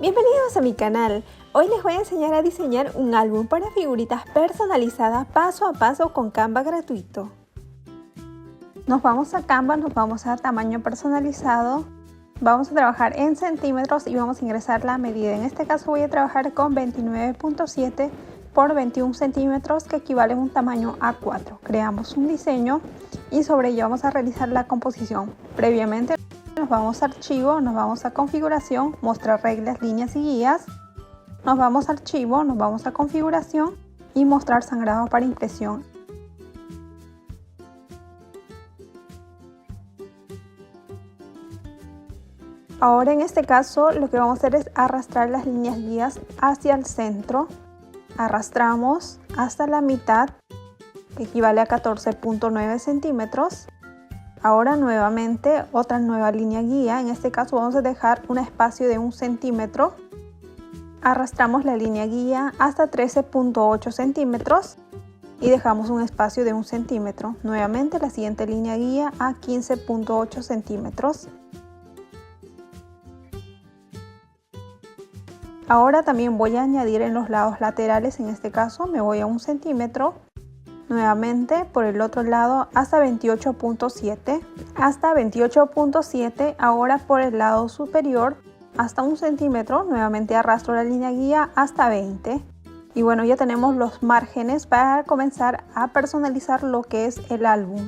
Bienvenidos a mi canal. Hoy les voy a enseñar a diseñar un álbum para figuritas personalizadas paso a paso con Canva gratuito. Nos vamos a Canva, nos vamos a tamaño personalizado. Vamos a trabajar en centímetros y vamos a ingresar la medida. En este caso voy a trabajar con 29.7 por 21 centímetros, que equivale a un tamaño A4. Creamos un diseño y sobre ello vamos a realizar la composición. Previamente nos vamos a archivo, nos vamos a configuración, mostrar reglas, líneas y guías. Nos vamos a archivo, nos vamos a configuración y mostrar sangrado para impresión. Ahora en este caso lo que vamos a hacer es arrastrar las líneas guías hacia el centro. Arrastramos hasta la mitad, que equivale a 14.9 centímetros. Ahora nuevamente otra nueva línea guía. En este caso vamos a dejar un espacio de 1 centímetro. Arrastramos la línea guía hasta 13.8 centímetros y dejamos un espacio de 1 centímetro. Nuevamente la siguiente línea guía a 15.8 centímetros. Ahora también voy a añadir en los lados laterales, en este caso me voy a 1 centímetro. Nuevamente por el otro lado hasta 28.7. Hasta 28.7. Ahora por el lado superior hasta 1 centímetro. Nuevamente arrastro la línea guía hasta 20. Y bueno, ya tenemos los márgenes para comenzar a personalizar lo que es el álbum.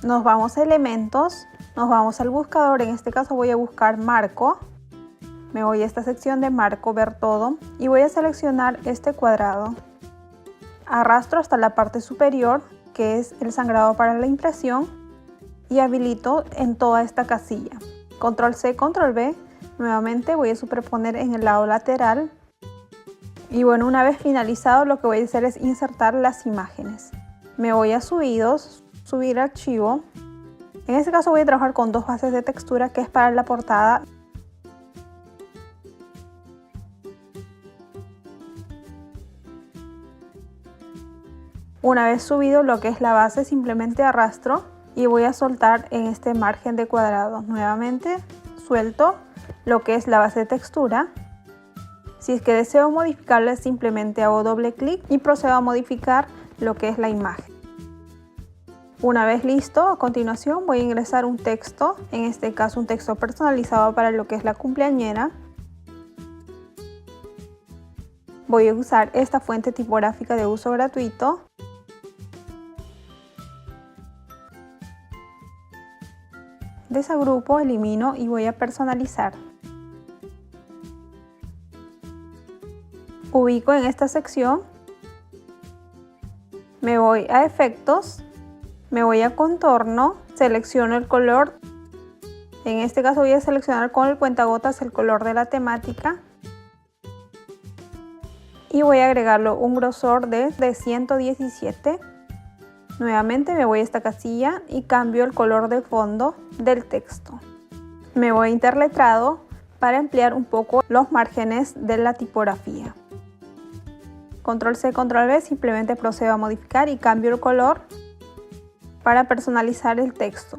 Nos vamos a elementos. Nos vamos al buscador, en este caso voy a buscar marco. Me voy a esta sección de marco, ver todo, y voy a seleccionar este cuadrado. Arrastro hasta la parte superior, que es el sangrado para la impresión, y habilito en toda esta casilla. Control C, Control V, nuevamente voy a superponer en el lado lateral. Y bueno, una vez finalizado lo que voy a hacer es insertar las imágenes. Me voy a subidos, subir archivo. En este caso voy a trabajar con 2 bases de textura, que es para la portada. Una vez subido lo que es la base, simplemente arrastro y voy a soltar en este margen de cuadrado. Nuevamente suelto lo que es la base de textura. Si es que deseo modificarla, simplemente hago doble clic y procedo a modificar lo que es la imagen. Una vez listo, a continuación voy a ingresar un texto, en este caso un texto personalizado para lo que es la cumpleañera. Voy a usar esta fuente tipográfica de uso gratuito. Desagrupo, elimino y voy a personalizar. Ubico en esta sección. Me voy a efectos. Me voy a contorno, selecciono el color. En este caso voy a seleccionar con el cuentagotas el color de la temática. Y voy a agregarlo un grosor de 117. Nuevamente me voy a esta casilla y cambio el color de fondo del texto. Me voy a interletrado para ampliar un poco los márgenes de la tipografía. Control C, Control V, simplemente procedo a modificar y cambio el color para personalizar el texto.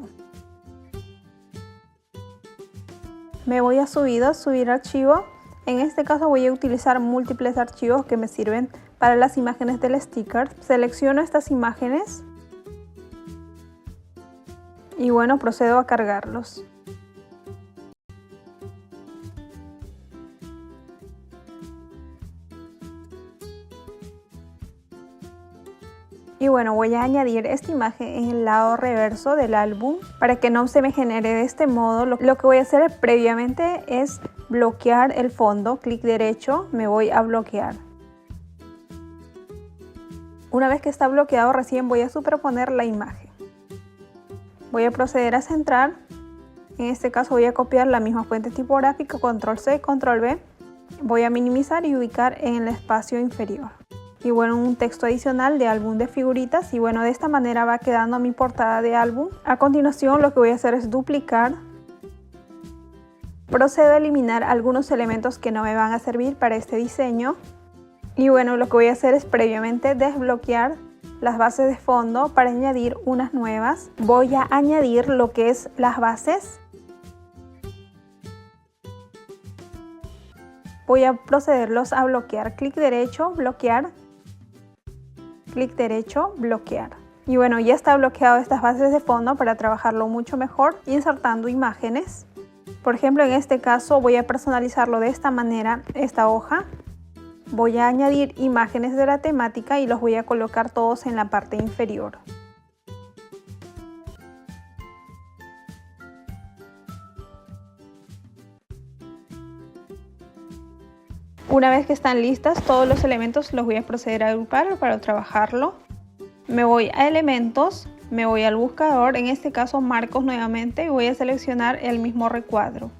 Me voy a subidos, subir archivo. En este caso voy a utilizar múltiples archivos que me sirven para las imágenes del sticker. Selecciono estas imágenes y bueno, procedo a cargarlos. Y bueno, voy a añadir esta imagen en el lado reverso del álbum para que no se me genere de este modo. Lo que voy a hacer previamente es bloquear el fondo. Clic derecho, me voy a bloquear. Una vez que está bloqueado, recién voy a superponer la imagen. Voy a proceder a centrar. En este caso voy a copiar la misma fuente tipográfica, Control C, Control V. Voy a minimizar y ubicar en el espacio inferior. Y bueno, un texto adicional de álbum de figuritas. Y bueno, de esta manera va quedando mi portada de álbum. A continuación lo que voy a hacer es duplicar. Procedo a eliminar algunos elementos que no me van a servir para este diseño. Y bueno, lo que voy a hacer es previamente desbloquear las bases de fondo para añadir unas nuevas. Voy a añadir lo que es las bases. Voy a procederlos a bloquear. Clic derecho, bloquear. Clic derecho, bloquear. Y bueno, ya está bloqueado estas bases de fondo para trabajarlo mucho mejor insertando imágenes. Por ejemplo, en este caso voy a personalizarlo de esta manera, esta hoja. Voy a añadir imágenes de la temática y los voy a colocar todos en la parte inferior. Una vez que están listas, todos los elementos los voy a proceder a agrupar para trabajarlo. Me voy a elementos, me voy al buscador, en este caso marcos nuevamente, y voy a seleccionar el mismo recuadro.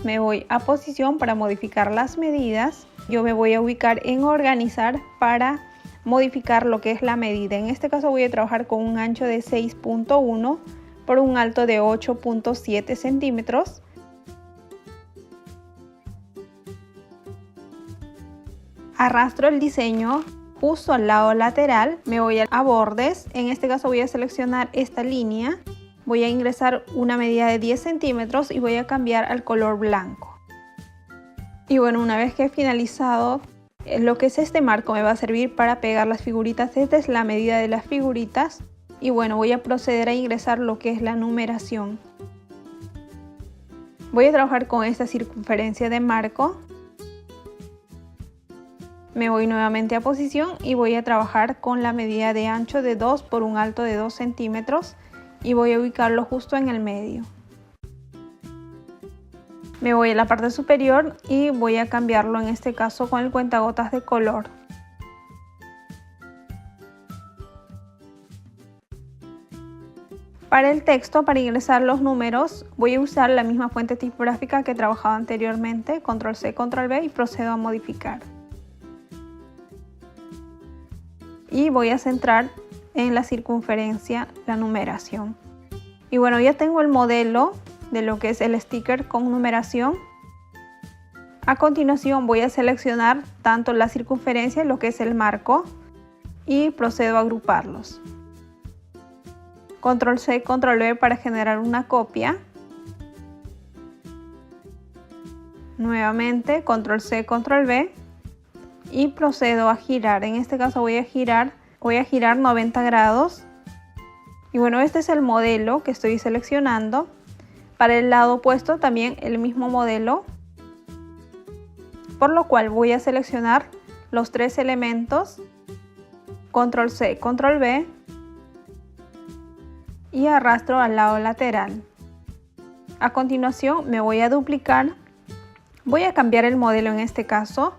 Me voy a posición para modificar las medidas. Yo me voy a ubicar en organizar para modificar lo que es la medida. En este caso voy a trabajar con un ancho de 6.1 por un alto de 8.7 centímetros. Arrastro el diseño justo al lado lateral, me voy a bordes, en este caso voy a seleccionar esta línea, voy a ingresar una medida de 10 centímetros y voy a cambiar al color blanco. Y bueno, una vez que he finalizado, lo que es este marco me va a servir para pegar las figuritas. Esta es la medida de las figuritas y bueno, voy a proceder a ingresar lo que es la numeración. Voy a trabajar con esta circunferencia de marco. Me voy nuevamente a posición y voy a trabajar con la medida de ancho de 2 por un alto de 2 centímetros y voy a ubicarlo justo en el medio. Me voy a la parte superior y voy a cambiarlo en este caso con el cuentagotas de color. Para el texto, para ingresar los números, voy a usar la misma fuente tipográfica que he trabajado anteriormente, control C, control V y procedo a modificar. Y voy a centrar en la circunferencia la numeración. Y bueno, ya tengo el modelo de lo que es el sticker con numeración. A continuación voy a seleccionar tanto la circunferencia, lo que es el marco, y procedo a agruparlos. Control C, control V para generar una copia. Nuevamente, control C, control V. Y procedo a girar. En este caso voy a girar 90 grados. Y bueno, este es el modelo que estoy seleccionando. Para el lado opuesto también el mismo modelo. Por lo cual voy a seleccionar los tres elementos. Control C, control V. Y arrastro al lado lateral. A continuación me voy a duplicar. Voy a cambiar el modelo en este caso,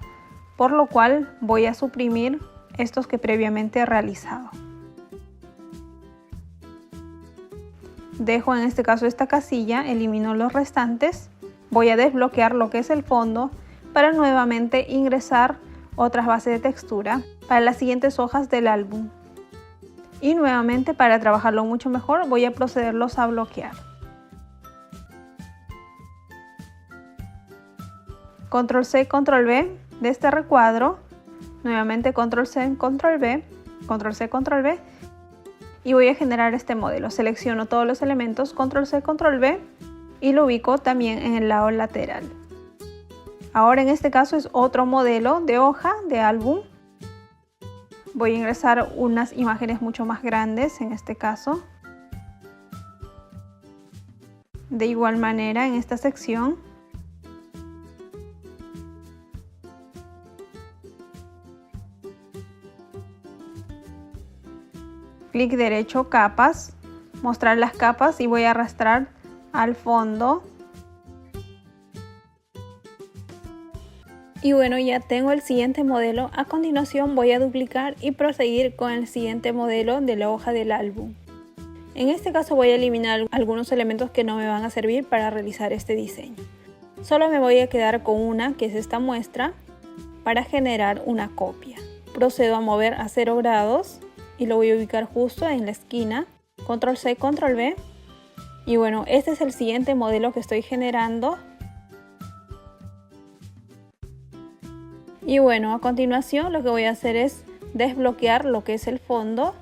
por lo cual voy a suprimir estos que previamente he realizado. Dejo en este caso esta casilla, elimino los restantes. Voy a desbloquear lo que es el fondo para nuevamente ingresar otras bases de textura para las siguientes hojas del álbum. Y nuevamente, para trabajarlo mucho mejor, voy a procederlos a bloquear. Control C, control V de este recuadro, nuevamente control C, control V, control C, control V y voy a generar este modelo. Selecciono todos los elementos, control C, control V y lo ubico también en el lado lateral. Ahora en este caso es otro modelo de hoja de álbum. Voy a ingresar unas imágenes mucho más grandes en este caso. De igual manera en esta sección. Clic derecho, capas, mostrar las capas y voy a arrastrar al fondo. Y bueno, ya tengo el siguiente modelo. A continuación voy a duplicar y proseguir con el siguiente modelo de la hoja del álbum. En este caso voy a eliminar algunos elementos que no me van a servir para realizar este diseño. Solo me voy a quedar con una, que es esta muestra, para generar una copia. Procedo a mover a 0 grados. Y lo voy a ubicar justo en la esquina. Control C, control V. Y bueno, este es el siguiente modelo que estoy generando. Y bueno, a continuación lo que voy a hacer es desbloquear lo que es el fondo.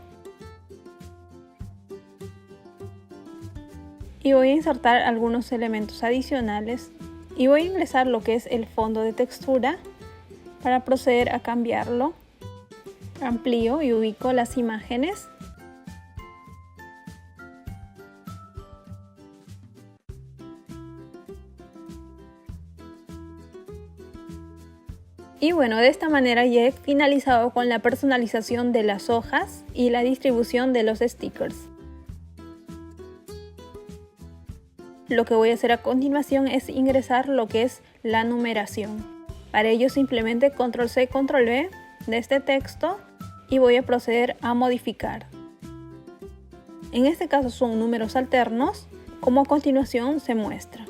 Y voy a insertar algunos elementos adicionales. Y voy a ingresar lo que es el fondo de textura para proceder a cambiarlo. Amplío y ubico las imágenes. Y bueno, de esta manera ya he finalizado con la personalización de las hojas y la distribución de los stickers. Lo que voy a hacer a continuación es ingresar lo que es la numeración. Para ello simplemente control C, control V de este texto y voy a proceder a modificar. En este caso son números alternos, como a continuación se muestra.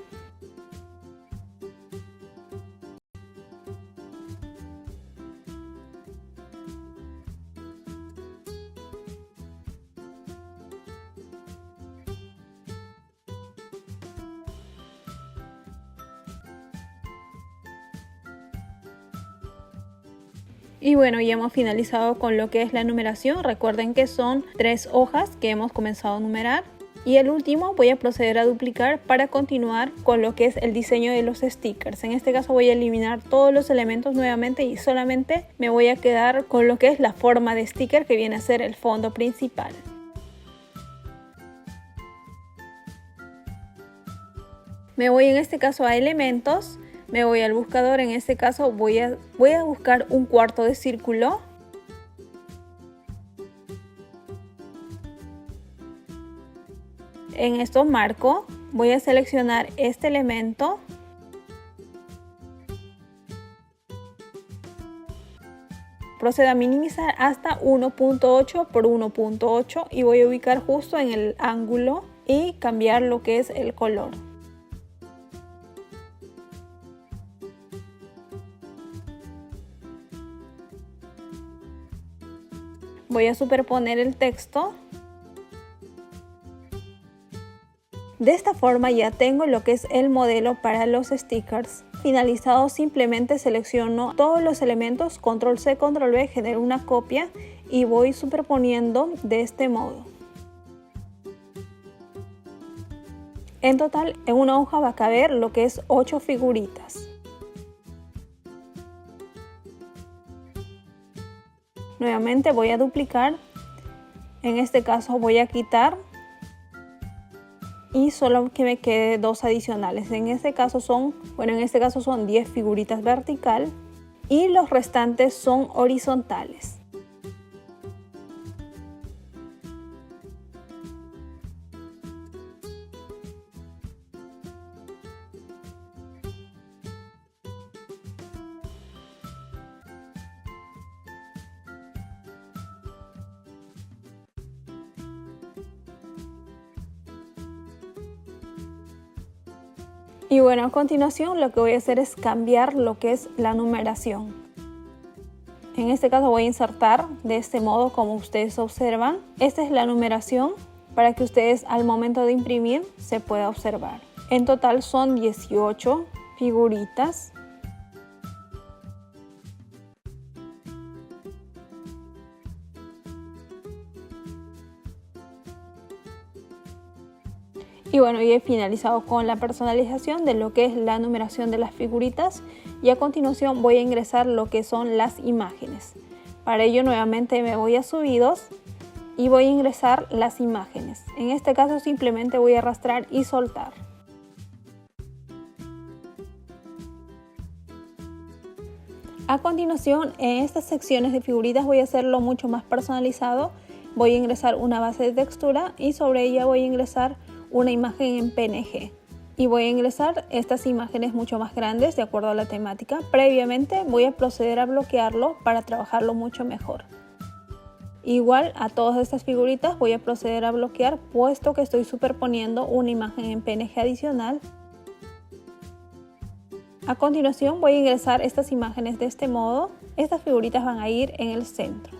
Y bueno, ya hemos finalizado con lo que es la numeración. Recuerden que son 3 hojas que hemos comenzado a numerar. Y el último voy a proceder a duplicar para continuar con lo que es el diseño de los stickers. En este caso voy a eliminar todos los elementos nuevamente y solamente me voy a quedar con lo que es la forma de sticker que viene a ser el fondo principal. Me voy en este caso a elementos. Me voy al buscador, en este caso voy a buscar un cuarto de círculo. En esto marco, voy a seleccionar este elemento. Procedo a minimizar hasta 1.8 por 1.8 y voy a ubicar justo en el ángulo y cambiar lo que es el color. Voy a superponer el texto. De esta forma ya tengo lo que es el modelo para los stickers. Finalizado, simplemente selecciono todos los elementos, control C, control V, genero una copia y voy superponiendo de este modo. En total, en una hoja va a caber lo que es 8 figuritas. Nuevamente voy a duplicar, en este caso voy a quitar y solo que me quede 2 adicionales. En este caso son 10 figuritas vertical y los restantes son horizontales. Y bueno, a continuación lo que voy a hacer es cambiar lo que es la numeración. En este caso voy a insertar de este modo, como ustedes observan. Esta es la numeración para que ustedes al momento de imprimir se pueda observar. En total son 18 figuritas. Y bueno, ya he finalizado con la personalización de lo que es la numeración de las figuritas y a continuación voy a ingresar lo que son las imágenes. Para ello nuevamente me voy a subidos y voy a ingresar las imágenes. En este caso simplemente voy a arrastrar y soltar. A continuación, en estas secciones de figuritas voy a hacerlo mucho más personalizado. Voy a ingresar una base de textura y sobre ella voy a ingresar una imagen en PNG y voy a ingresar estas imágenes mucho más grandes de acuerdo a la temática. Previamente voy a proceder a bloquearlo para trabajarlo mucho mejor. Igual a todas estas figuritas voy a proceder a bloquear puesto que estoy superponiendo una imagen en PNG adicional. A continuación voy a ingresar estas imágenes de este modo. Estas figuritas van a ir en el centro.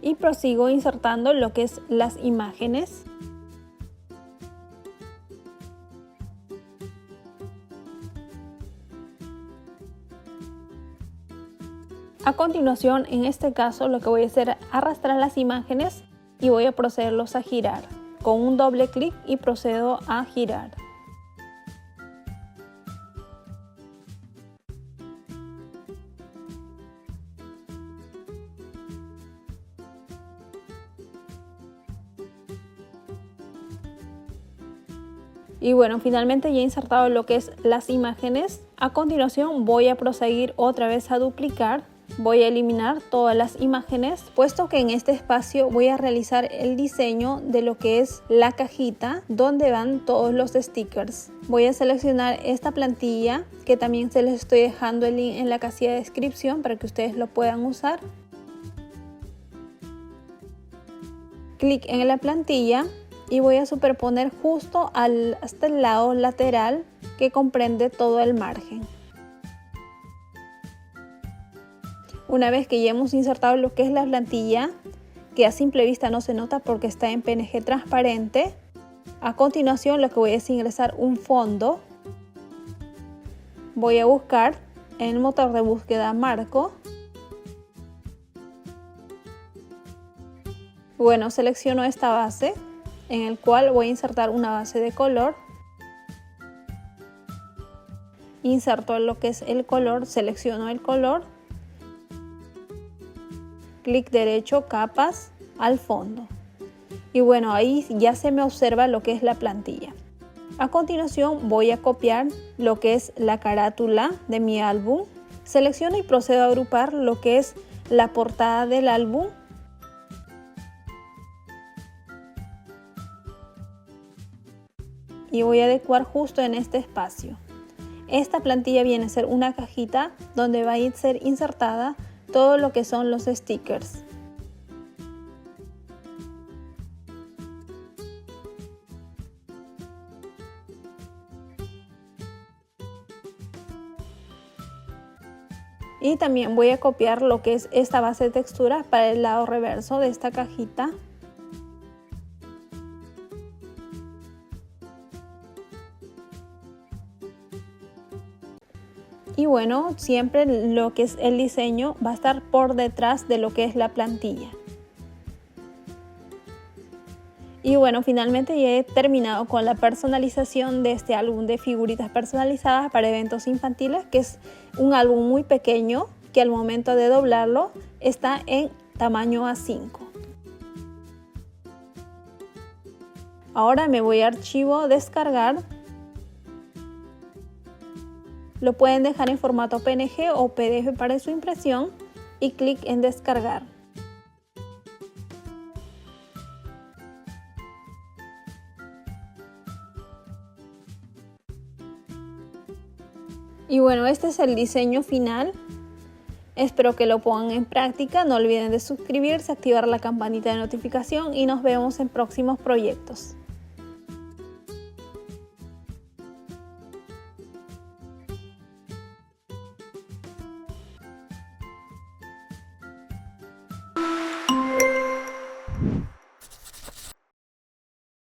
Y prosigo insertando lo que es las imágenes. A continuación, en este caso, lo que voy a hacer es arrastrar las imágenes y voy a procederlos a girar. Con un doble clic y procedo a girar. Y bueno, finalmente ya he insertado lo que es las imágenes. A continuación voy a proseguir otra vez a duplicar. Voy a eliminar todas las imágenes, puesto que en este espacio voy a realizar el diseño de lo que es la cajita donde van todos los stickers. Voy a seleccionar esta plantilla, que también se les estoy dejando el link en la casilla de descripción para que ustedes lo puedan usar. Clic en la plantilla y voy a superponer justo hasta el lado lateral que comprende todo el margen. Una vez que ya hemos insertado lo que es la plantilla, que a simple vista no se nota porque está en PNG transparente, a continuación lo que voy a es ingresar un fondo. Voy a buscar en el motor de búsqueda marco. Bueno, selecciono esta base, en el cual voy a insertar una base de color. Inserto lo que es el color, selecciono el color. Clic derecho, capas, al fondo. Y bueno, ahí ya se me observa lo que es la plantilla. A continuación voy a copiar lo que es la carátula de mi álbum. Selecciono y procedo a agrupar lo que es la portada del álbum. Y voy a adecuar justo en este espacio. Esta plantilla viene a ser una cajita donde va a ser insertada todo lo que son los stickers. Y también voy a copiar lo que es esta base de textura para el lado reverso de esta cajita. Y bueno, siempre lo que es el diseño va a estar por detrás de lo que es la plantilla. Y bueno, finalmente ya he terminado con la personalización de este álbum de figuritas personalizadas para eventos infantiles, que es un álbum muy pequeño que al momento de doblarlo está en tamaño A5. Ahora me voy a archivo, descargar. Lo pueden dejar en formato PNG o PDF para su impresión y clic en descargar. Y bueno, este es el diseño final. Espero que lo pongan en práctica. No olviden de suscribirse, activar la campanita de notificación y nos vemos en próximos proyectos.